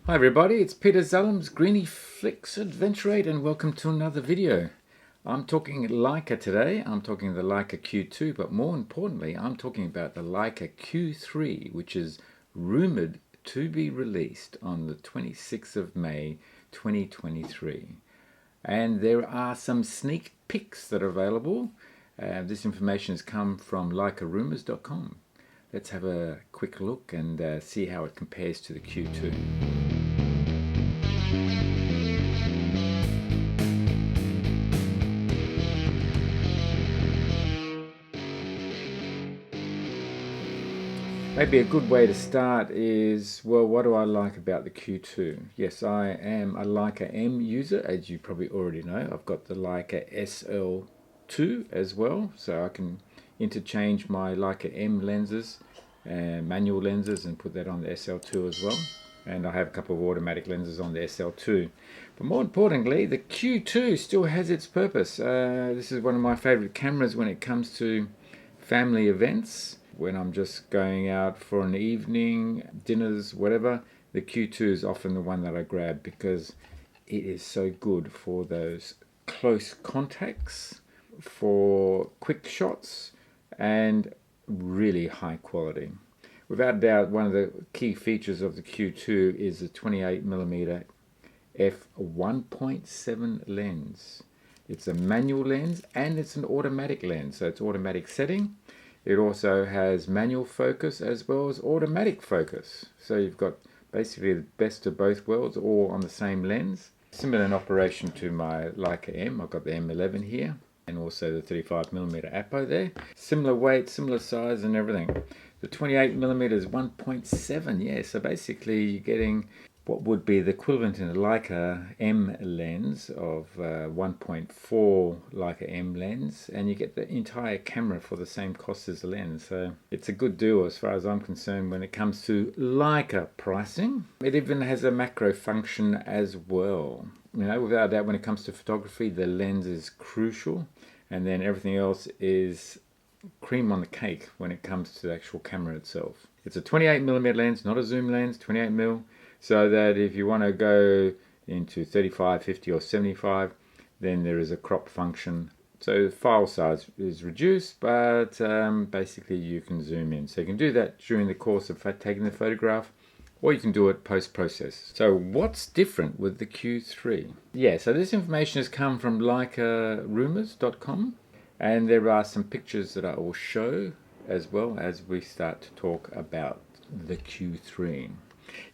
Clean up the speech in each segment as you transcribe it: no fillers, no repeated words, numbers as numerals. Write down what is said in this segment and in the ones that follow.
Hi everybody, it's Peter Zellum's Griniflix Adventure 8 and welcome to another video. I'm talking Leica today. I'm talking the Leica Q2, but more importantly I'm talking about the Leica Q3, which is rumoured to be released on the 26th of May 2023. And there are some sneak peeks that are available. This information has come from leicarumors.com. Let's have a quick look and see how it compares to the Q2. Maybe a good way to start is, well, what do I like about the Q2? Yes, I am a Leica M user, as you probably already know. I've got the Leica SL2 as well, so I can interchange my Leica M lenses and manual lenses and put that on the SL2 as well. And I have a couple of automatic lenses on the SL2. But more importantly, the Q2 still has its purpose. This is one of my favorite cameras when it comes to family events. When I'm just going out for an evening, dinners, whatever, the Q2 is often the one that I grab because it is so good for those close contacts, for quick shots, and really high quality. Without a doubt, one of the key features of the Q2 is the 28mm f1.7 lens. It's a manual lens and it's an automatic lens, so it's automatic setting. It also has manual focus as well as automatic focus. So you've got basically the best of both worlds all on the same lens. Similar in operation to my Leica M. I've got the M11 here and also the 35mm Apo there. Similar weight, similar size and everything. The 28mm is 1.7, yeah, so basically you're getting what would be the equivalent in a Leica M lens of 1.4 Leica M lens, and you get the entire camera for the same cost as the lens. So it's a good deal as far as I'm concerned when it comes to Leica pricing. It even has a macro function as well. You know, without doubt, when it comes to photography, the lens is crucial, and then everything else is cream on the cake when it comes to the actual camera itself. It's a 28mm lens, not a zoom lens, 28mm. So that if you want to go into 35, 50 or 75, then there is a crop function. So the file size is reduced, but basically you can zoom in. So you can do that during the course of taking the photograph, or you can do it post-process. So what's different with the Q3? Yeah, so this information has come from leicarumors.com, and there are some pictures that I will show as well as we start to talk about the Q3.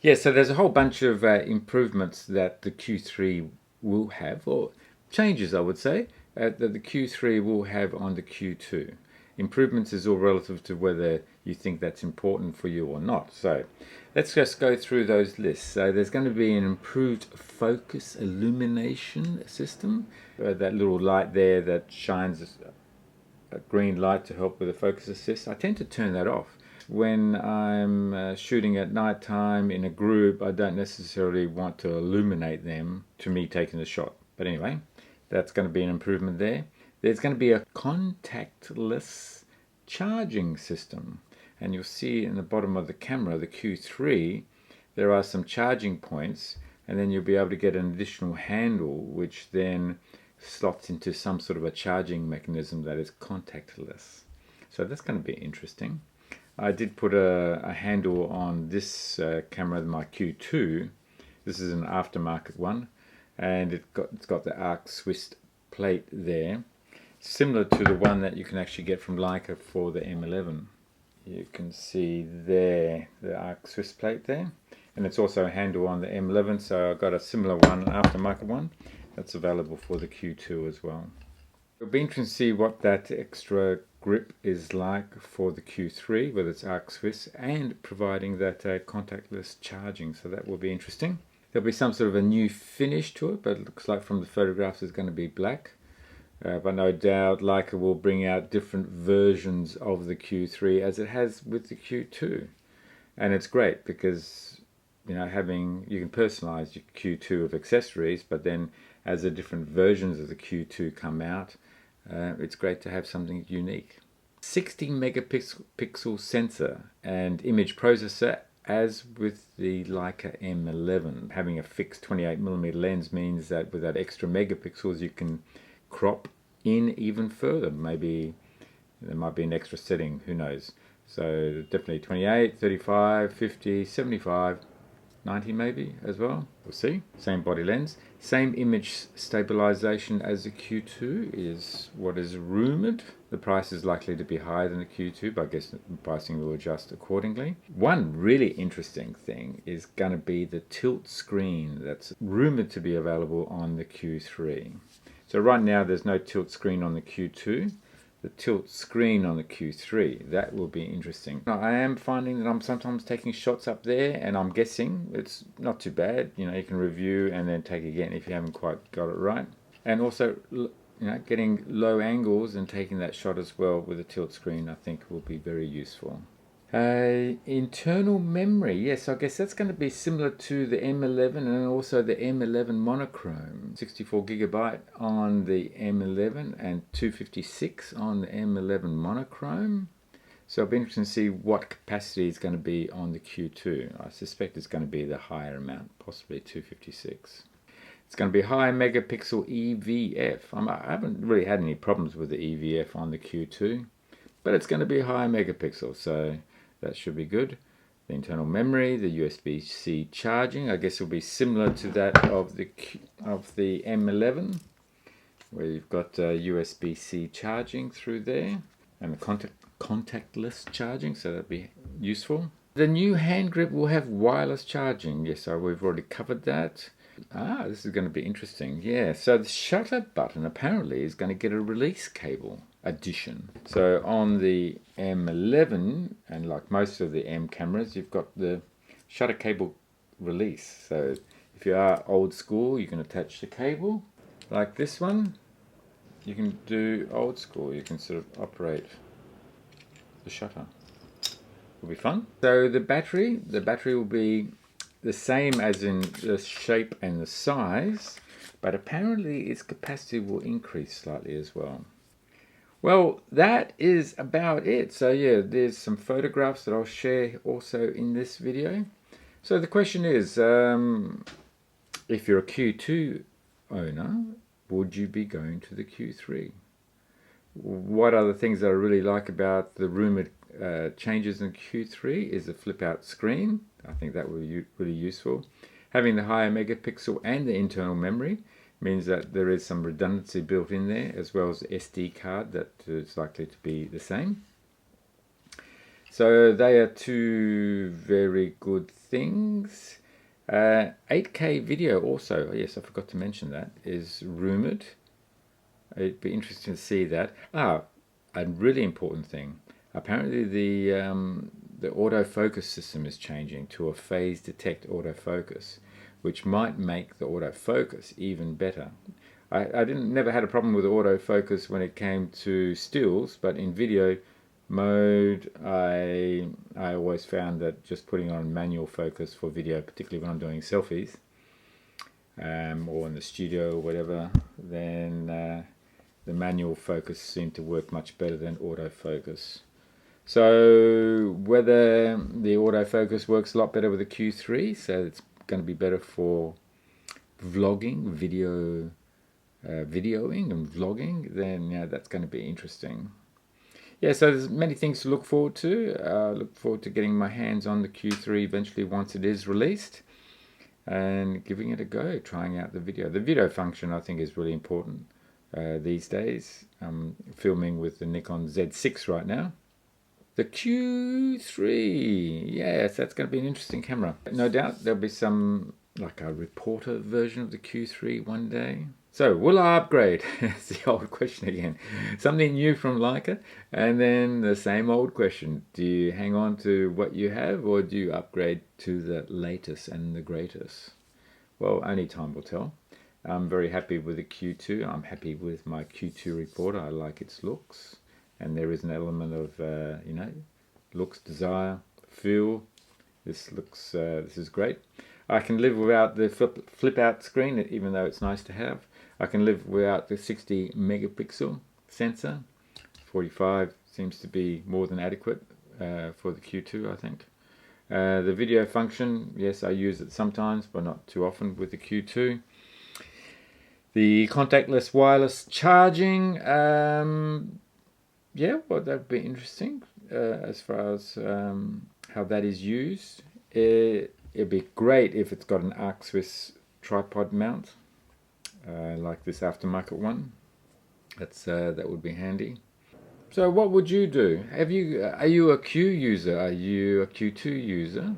Yeah, so there's a whole bunch of improvements that the Q3 will have, or changes I would say, that the Q3 will have on the Q2. Improvements is all relative to whether you think that's important for you or not. So let's just go through those lists. So there's going to be an improved focus illumination system. That little light there that shines a green light to help with the focus assist. I tend to turn that off. When I'm shooting at night time in a group, I don't necessarily want to illuminate them to me taking the shot. But anyway, that's going to be an improvement there. There's going to be a contactless charging system. And you'll see in the bottom of the camera, the Q3, there are some charging points. And then you'll be able to get an additional handle, which then slots into some sort of a charging mechanism that is contactless. So that's going to be interesting. I did put a handle on this camera, my Q2. This is an aftermarket one, and it's got the arc Swiss plate there, similar to the one that you can actually get from Leica for the M11. You can see there the arc Swiss plate there, and it's also a handle on the M11, so I've got a similar one, an aftermarket one, that's available for the Q2 as well. It'll be interesting to see what that extra grip is like for the Q3 with its arc Swiss and providing that contactless charging, so that will be interesting. There'll be some sort of a new finish to it, but it looks like from the photographs it's going to be black. But no doubt Leica will bring out different versions of the Q3 as it has with the Q2. And it's great because, you know, you can personalize your Q2 of accessories, but then as the different versions of the Q2 come out, it's great to have something unique. 60 megapixel sensor and image processor as with the Leica M11, having a fixed 28mm lens means that with that extra megapixels you can crop in even further. Maybe there might be an extra setting, who knows. So definitely 28, 35, 50, 75, 90 maybe as well. We'll see. Same body lens. Same image stabilization as the Q2 is what is rumored. The price is likely to be higher than the Q2, but I guess the pricing will adjust accordingly. One really interesting thing is going to be the tilt screen that's rumored to be available on the Q3. So right now there's no tilt screen on the Q2. The tilt screen on the Q3, that will be interesting. Now, I am finding that I'm sometimes taking shots up there, and I'm guessing it's not too bad. You know, you can review and then take again if you haven't quite got it right. And also, you know, getting low angles and taking that shot as well with a tilt screen, I think will be very useful. Internal memory, yes, I guess that's going to be similar to the M11 and also the M11 monochrome. 64GB on the M11 and 256 on the M11 monochrome. So I'll be interested to see what capacity is going to be on the Q2. I suspect it's going to be the higher amount, possibly 256. It's going to be high megapixel EVF. I haven't really had any problems with the EVF on the Q2, but it's going to be high megapixel, so that should be good. The internal memory, the USB-C charging, I guess will be similar to that of the M11, where you've got USB-C charging through there, and the contactless charging, so that'd be useful. The new hand grip will have wireless charging. Yes, we've already covered that. This is going to be interesting. Yeah, so the shutter button apparently is going to get a release cable addition. So on the M11, and like most of the M cameras, you've got the shutter cable release. So if you are old school, you can attach the cable like this one. You can do old school. You can sort of operate the shutter. Will be fun. So the battery will be the same as in the shape and the size, but apparently its capacity will increase slightly as well. Well, that is about it. So yeah, there's some photographs that I'll share also in this video. So the question is, if you're a Q2 owner, would you be going to the Q3? What are the things that I really like about the rumored changes in Q3 is the flip out screen. I think that will be really useful. Having the higher megapixel and the internal memory means that there is some redundancy built in there, as well as the SD card that is likely to be the same. So they are two very good things. 8K video also, yes, I forgot to mention that, is rumored. It'd be interesting to see that. A really important thing. Apparently the autofocus system is changing to a phase detect autofocus, which might make the autofocus even better. I never had a problem with autofocus when it came to stills, but in video mode I always found that just putting on manual focus for video, particularly when I'm doing selfies or in the studio or whatever, then the manual focus seemed to work much better than autofocus. So whether the autofocus works a lot better with the Q3, so it's going to be better for vlogging, videoing and vlogging, then yeah, that's going to be interesting. Yeah, so there's many things to look forward to. Look forward to getting my hands on the Q3 eventually once it is released, and giving it a go, trying out the video. The video function I think is really important these days. I'm filming with the Nikon Z6 right now. The Q3, yes, that's going to be an interesting camera. No doubt there'll be some, like a reporter version of the Q3 one day. So, will I upgrade? That's the old question again. Something new from Leica, and then the same old question. Do you hang on to what you have, or do you upgrade to the latest and the greatest? Well, only time will tell. I'm very happy with the Q2. I'm happy with my Q2 reporter. I like its looks. And there is an element of, looks, desire, feel. This is great. I can live without the flip out screen, even though it's nice to have. I can live without the 60 megapixel sensor. 45 seems to be more than adequate for the Q2, I think. The video function, yes, I use it sometimes, but not too often with the Q2. The contactless wireless charging, yeah, well, that'd be interesting as far as how that is used. It'd be great if it's got an arc Swiss tripod mount, like this aftermarket one. That would be handy. So what would you do? Are you a Q user? Are you a Q2 user?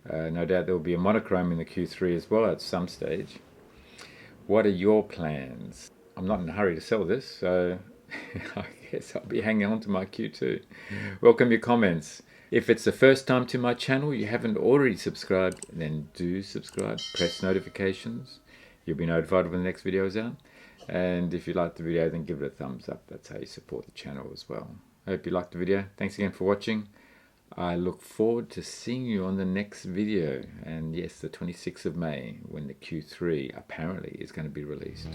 No doubt there will be a monochrome in the Q3 as well at some stage. What are your plans? I'm not in a hurry to sell this, so I guess I'll be hanging on to my Q2. Welcome your comments. If it's the first time to my channel, you haven't already subscribed, then do subscribe, press notifications. You'll be notified when the next video is out. And if you liked the video, then give it a thumbs up. That's how you support the channel as well. I hope you liked the video. Thanks again for watching. I look forward to seeing you on the next video. And yes, the 26th of May, when the Q3 apparently is going to be released.